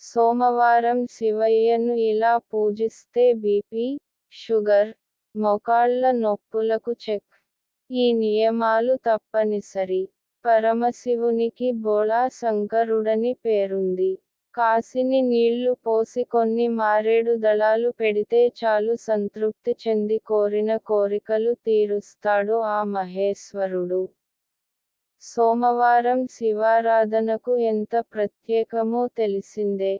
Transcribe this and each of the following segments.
సోమవారం శివయ్యను ఇలా పూజిస్తే బీపీ, షుగర్, మోకాళ్ల నొప్పులకు చెక్. ఈ నియమాలు తప్పనిసరి. పరమశివునికి బోళా శంకరుడని పేరుంది. కాసిని నీళ్లు పోసి కొన్ని మారేడు దళాలు పెడితే చాలు సంతృప్తి చెంది కోరిన కోరికలు తీరుస్తాడు ఆ మహేశ్వరుడు. సోమవారం శివారాధనకు ఎంత ప్రత్యేకమో తెలిసిందే.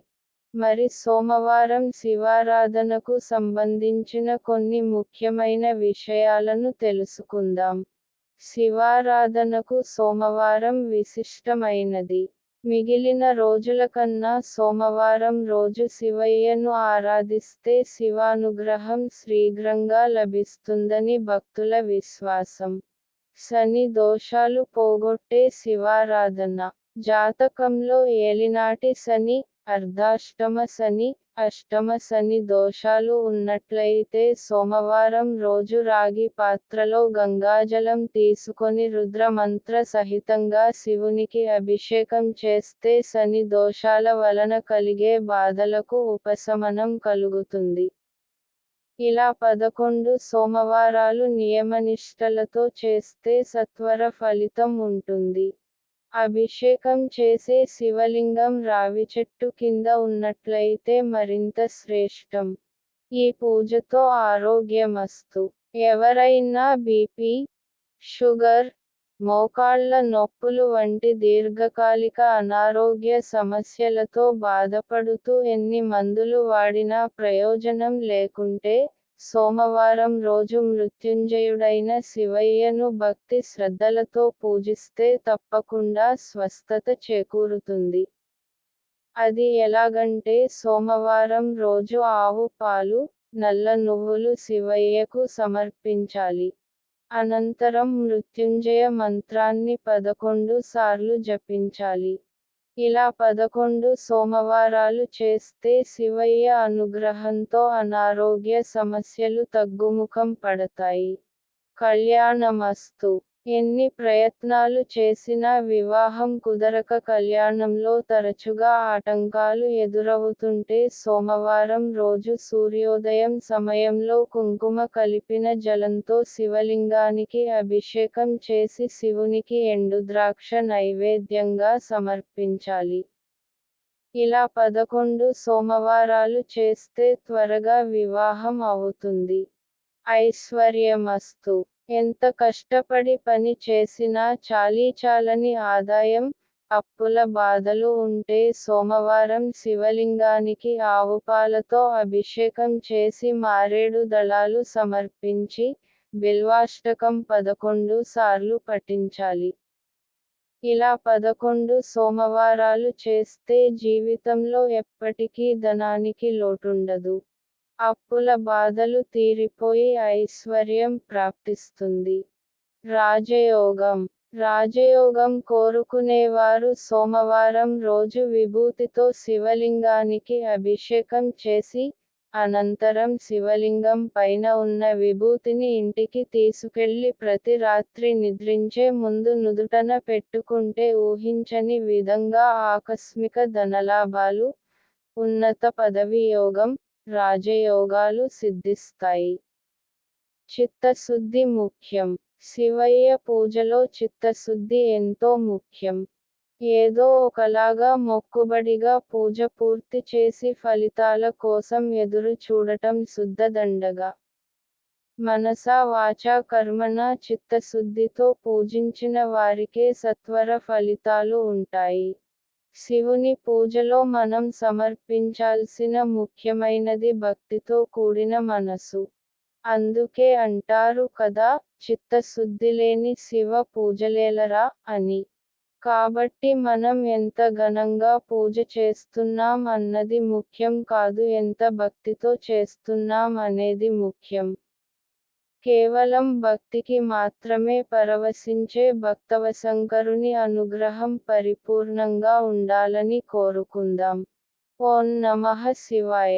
మరి సోమవారం శివారాధనకు సంబంధించిన కొన్ని ముఖ్యమైన విషయాలను తెలుసుకుందాం. శివారాధనకు సోమవారం విశిష్టమైనది. మిగిలిన రోజులకన్నా సోమవారం రోజు శివయ్యను ఆరాధిస్తే శివానుగ్రహం శీఘ్రంగా లభిస్తుందని భక్తుల విశ్వాసం. శని దోషాలు పోగొట్టే శివారాధన. జాతకంలో ఏలినాటి శని, అర్ధాష్టమ శని, అష్టమ శని దోషాలు ఉన్నట్లయితే సోమవారం రోజు రాగి పాత్రలో గంగాజలం తీసుకొని రుద్రమంత్ర సహితంగా శివునికి అభిషేకం చేస్తే శని దోషాల వలన కలిగే బాధలకు ఉపశమనం కలుగుతుంది. ఇలా 11 సోమవారాలు నియమనిష్టలతో చేస్తే సత్వర ఫలితం ఉంటుంది. అభిషేకం చేసే శివలింగం రావి చెట్టు కింద ఉన్నట్లయితే మరింత శ్రేష్టం. ఈ పూజతో ఆరోగ్యమస్తు. ఎవరైనా బీపీ, షుగర్, మోకాళ్ల నొప్పులు వంటి దీర్ఘకాలిక అనారోగ్య సమస్యలతో బాధపడుతూ ఎన్ని మందులు వాడినా ప్రయోజనం లేకుంటే, సోమవారం రోజు మృత్యుంజయుడైన శివయ్యను భక్తి శ్రద్ధలతో పూజిస్తే తప్పకుండా స్వస్థత చేకూరుతుంది. అది ఎలాగంటే సోమవారం రోజు ఆవు పాలు, నల్ల నువ్వులు శివయ్యకు సమర్పించాలి. అనంతరం మృత్యుంజయ మంత్రాన్ని 11 సార్లు జపించాలి. ఇలా 11 సోమవారాలు చేస్తే శివయ్య అనుగ్రహంతో అనారోగ్య సమస్యలు తగ్గుముఖం పడతాయి. కళ్యాణమస్తు. ఎన్ని ప్రయత్నాలు చేసినా వివాహం కుదరక కళ్యాణంలో తరచుగా ఆటంకాలు ఎదురవుతుంటే సోమవారం రోజు సూర్యోదయం సమయంలో కుంకుమ కలిపిన జలంతో శివలింగానికి అభిషేకం చేసి శివునికి ఎండుద్రాక్ష నైవేద్యంగా సమర్పించాలి. ఇలా 11 సోమవారాలు చేస్తే త్వరగా వివాహం అవుతుంది. ఐశ్వర్యమస్తు. ఎంత కష్టపడి పని చేసినా చాలీచాలని ఆదాయం, అప్పుల బాధలు ఉంటే సోమవారం శివలింగానికి ఆవుపాలతో అభిషేకం చేసి మారేడు దళాలు సమర్పించి, బిల్వాష్టకం 11 సార్లు పఠించాలి. ఇలా 11 సోమవారాలు చేస్తే జీవితంలో ఎప్పటికీ ధనానికి లోటుండదు. అప్పుల బాధలు తీరిపోయి ఐశ్వర్యం ప్రాప్తిస్తుంది. రాజయోగం. రాజయోగం కోరుకునేవారు సోమవారం రోజు విభూతితో శివలింగానికి అభిషేకం చేసి, అనంతరం శివలింగం పైన ఉన్న విభూతిని ఇంటికి తీసుకెళ్లి ప్రతి రాత్రి నిద్రించే ముందు నుదుటన పెట్టుకుంటే ఊహించని విధంగా ఆకస్మిక ధనలాభాలు, ఉన్నత పదవి యోగం, రాజయోగాలు సిద్ధిస్తాయి. చిత్తశుద్ధి ముఖ్యం. శివయ్య పూజలో చిత్తశుద్ధి ఎంతో ముఖ్యం. ఏదో ఒకలాగా మొక్కుబడిగా పూజ పూర్తి చేసి ఫలితాల కోసం ఎదురు చూడటం శుద్ధదండగ. మనసా వాచా కర్మణా చిత్తశుద్ధితో పూజించిన వారికే సత్వర ఫలితాలు ఉంటాయి. శివుని పూజలో మనం సమర్పించాల్సిన ముఖ్యమైనది భక్తితో కూడిన మనసు. అందుకే అంటారు కదా, చిత్తశుద్ధిలేని శివ పూజలేలరా అని. కాబట్టి మనం ఎంత ఘనంగా పూజ చేస్తున్నాం అన్నది ముఖ్యం కాదు, ఎంత భక్తితో చేస్తున్నాం అనేది ముఖ్యం. కేవలం భక్తికి మాత్రమే పరవశించే భక్తవశంకరుని అనుగ్రహం పరిపూర్ణంగా ఉండాలని కోరుకుందాం. ఓం నమః శివాయ.